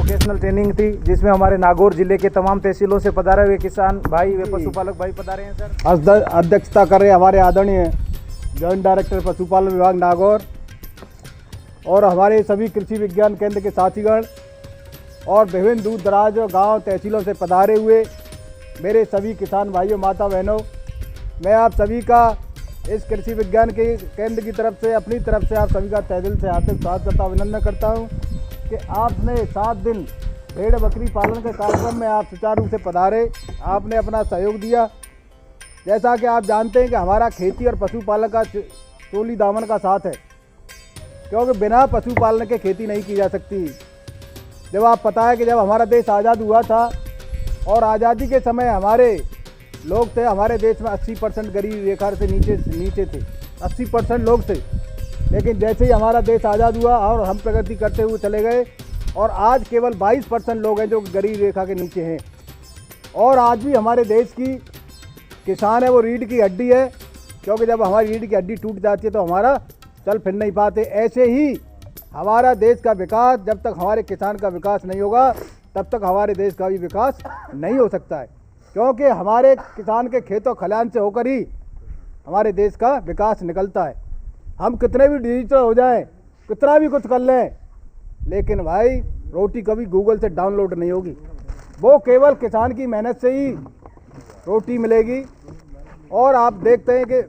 Vocational training थी जिसमें हमारे नागौर जिले के तमाम तहसीलों से पधारे हुए किसान भाई व पशुपालक भाई पधारे हैं सर। अध्यक्षता कर रहे हमारे आदरणीय जॉइंट डायरेक्टर पशुपालन विभाग नागौर और हमारे सभी कृषि विज्ञान केंद्र के साथीगण और विभिन्न दूर दराज गांव तहसीलों से पधारे हुए मेरे सभी किसान भाइयों माता बहनों, मैं आप सभी का इस कृषि विज्ञान के केंद्र की तरफ से अपनी तरफ से आप सभी का तहे दिल से हार्दिक स्वागत करता अभिनंदन करता हूं कि आपने 7 दिन भेड़ बकरी पालन के कार्यक्रम में आप सुचारू रूप से पधारे, आपने अपना सहयोग दिया। जैसा कि आप जानते हैं कि हमारा खेती और पशुपालन का चोली दामन का साथ है, क्योंकि बिना पशुपालन के खेती नहीं की जा सकती। जब आप पता है कि जब हमारा देश आज़ाद हुआ था और आज़ादी के समय हमारे लोग थे, हमारे देश में 80% गरीबी रेखा से नीचे थे, 80% लोग थे। लेकिन जैसे ही हमारा देश आज़ाद हुआ और हम प्रगति करते हुए चले गए और आज केवल 22% लोग हैं जो गरीबी रेखा के नीचे हैं। और आज भी हमारे देश की किसान है वो रीढ़ की हड्डी है, क्योंकि जब हमारी रीढ़ की हड्डी टूट जाती है तो हमारा चल फिर नहीं पाते। ऐसे ही हमारा देश का विकास, जब तक हमारे किसान का विकास नहीं होगा तब तक हमारे देश का भी विकास नहीं हो सकता है, क्योंकि हमारे किसान के खेतों खलिहान से होकर ही हमारे देश का विकास निकलता है। हम कितने भी डिजिटल हो जाएं, कितना भी कुछ कर लें, लेकिन भाई रोटी कभी गूगल से डाउनलोड नहीं होगी। वो केवल किसान की मेहनत से ही रोटी मिलेगी। और आप देखते हैं कि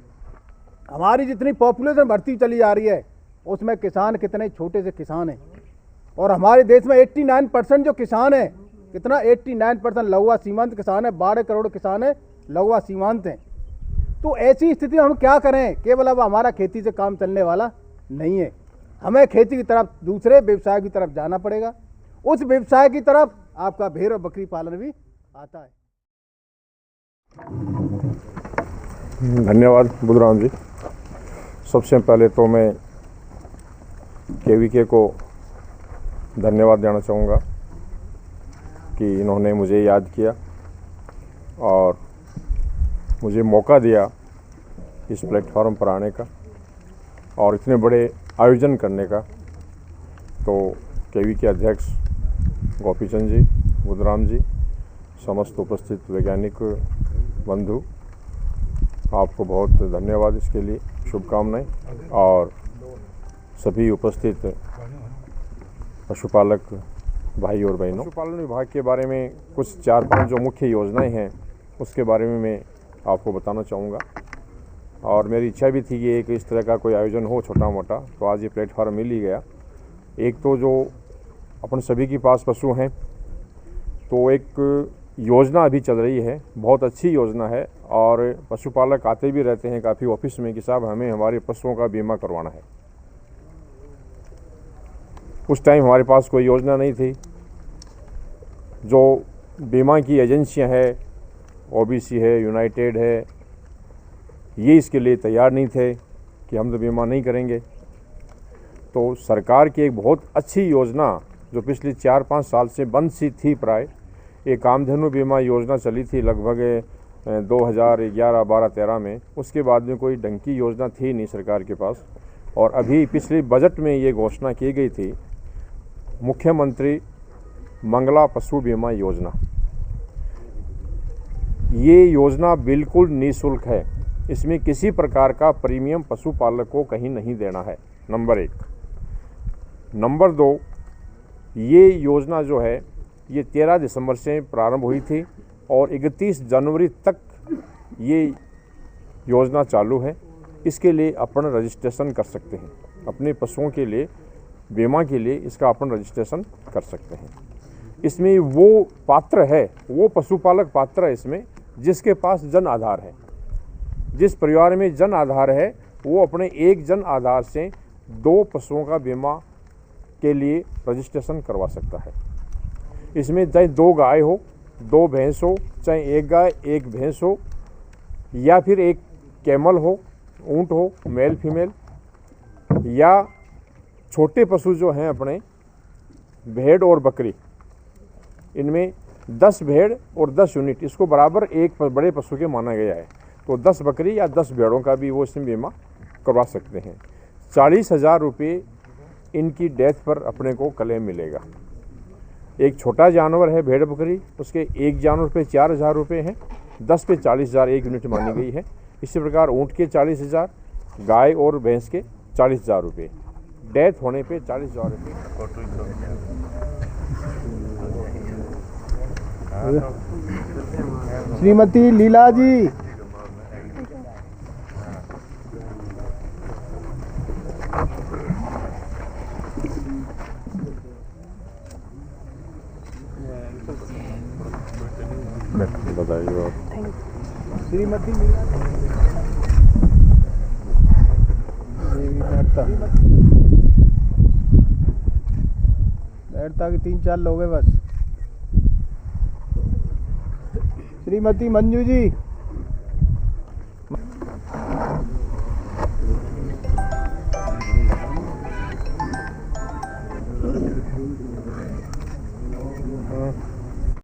हमारी जितनी पॉपुलेशन बढ़ती चली जा रही है उसमें किसान कितने छोटे से किसान हैं। और हमारे देश में 89% जो किसान हैं, कितना 89% लघु सीमांत किसान है, 12 करोड़ किसान है लघु सीमांत हैं। तो ऐसी स्थिति में हम क्या करें? केवल अब हमारा खेती से काम चलने वाला नहीं है, हमें खेती की तरफ दूसरे व्यवसाय की तरफ जाना पड़ेगा। उस व्यवसाय की तरफ आपका भेड़ और बकरी पालन भी आता है। धन्यवाद बुधराम जी। सबसे पहले तो मैं केवीके को धन्यवाद देना चाहूँगा कि इन्होंने मुझे याद किया और मुझे मौका दिया इस प्लेटफॉर्म पर आने का और इतने बड़े आयोजन करने का। तो केवीके अध्यक्ष गोपीचंद जी, बुधराम जी, समस्त उपस्थित वैज्ञानिक बंधु, आपको बहुत धन्यवाद इसके लिए, शुभकामनाएं। और सभी उपस्थित पशुपालक भाई और बहनों, पशुपालन विभाग के बारे में कुछ 4-5 जो मुख्य योजनाएं हैं उसके बारे में मैं आपको बताना चाहूँगा। और मेरी इच्छा भी थी कि एक इस तरह का कोई आयोजन हो छोटा मोटा, तो आज ये प्लेटफॉर्म मिल ही गया। एक तो जो अपन सभी के पास पशु हैं, तो एक योजना अभी चल रही है, बहुत अच्छी योजना है। और पशुपालक आते भी रहते हैं काफ़ी ऑफिस में कि साहब हमें हमारे पशुओं का बीमा करवाना है। उस टाइम हमारे पास कोई योजना नहीं थी। जो बीमा की एजेंसियां हैं, ओबीसी है, यूनाइटेड है, ये इसके लिए तैयार नहीं थे कि हम तो बीमा नहीं करेंगे। तो सरकार की एक बहुत अच्छी योजना जो पिछले 4-5 साल से बंद सी थी, प्राय एक कामधेनु बीमा योजना चली थी लगभग 2011-12-13 में। उसके बाद में कोई ढंग की योजना थी नहीं सरकार के पास। और अभी पिछले बजट में ये घोषणा की गई थी, मुख्यमंत्री मंगला पशु बीमा योजना। ये योजना बिल्कुल निःशुल्क है, इसमें किसी प्रकार का प्रीमियम पशुपालक को कहीं नहीं देना है, नंबर 1। नंबर 2, ये योजना जो है ये 13 दिसंबर से प्रारंभ हुई थी और 31 जनवरी तक ये योजना चालू है। इसके लिए अपन रजिस्ट्रेशन कर सकते हैं, अपने पशुओं के लिए बीमा के लिए इसका अपन रजिस्ट्रेशन कर सकते हैं। इसमें वो पात्र है, वो पशुपालक पात्र है इसमें जिसके पास जन आधार है। जिस परिवार में जन आधार है वो अपने एक जन आधार से 2 पशुओं का बीमा के लिए रजिस्ट्रेशन करवा सकता है। इसमें चाहे 2 गाय हो, 2 भैंस हो, चाहे 1 गाय 1 भैंस हो, या फिर 1 कैमल हो, ऊंट हो, मेल फीमेल, या छोटे पशु जो हैं अपने भेड़ और बकरी, इनमें 10 भेड़ और 10 यूनिट इसको बराबर एक बड़े पशु के माना गया है। तो 10 बकरी या 10 भेड़ों का भी वो इसमें बीमा करवा सकते हैं। 40,000 रुपये इनकी डेथ पर अपने को क्लेम मिलेगा। एक छोटा जानवर है भेड़ बकरी, उसके एक जानवर पे 4,000 रुपये हैं, 10 पे 40,000 एक यूनिट मानी गई है। इसी प्रकार ऊँट के 40,000, गाय और भैंस के 40,000 रुपये, डेथ होने पे 40,000 रुपये। श्रीमती लीला जी, बताइए आप। श्रीमती लीला बैठता कि 3-4 लोग हैं बस। श्रीमती मंजू जी।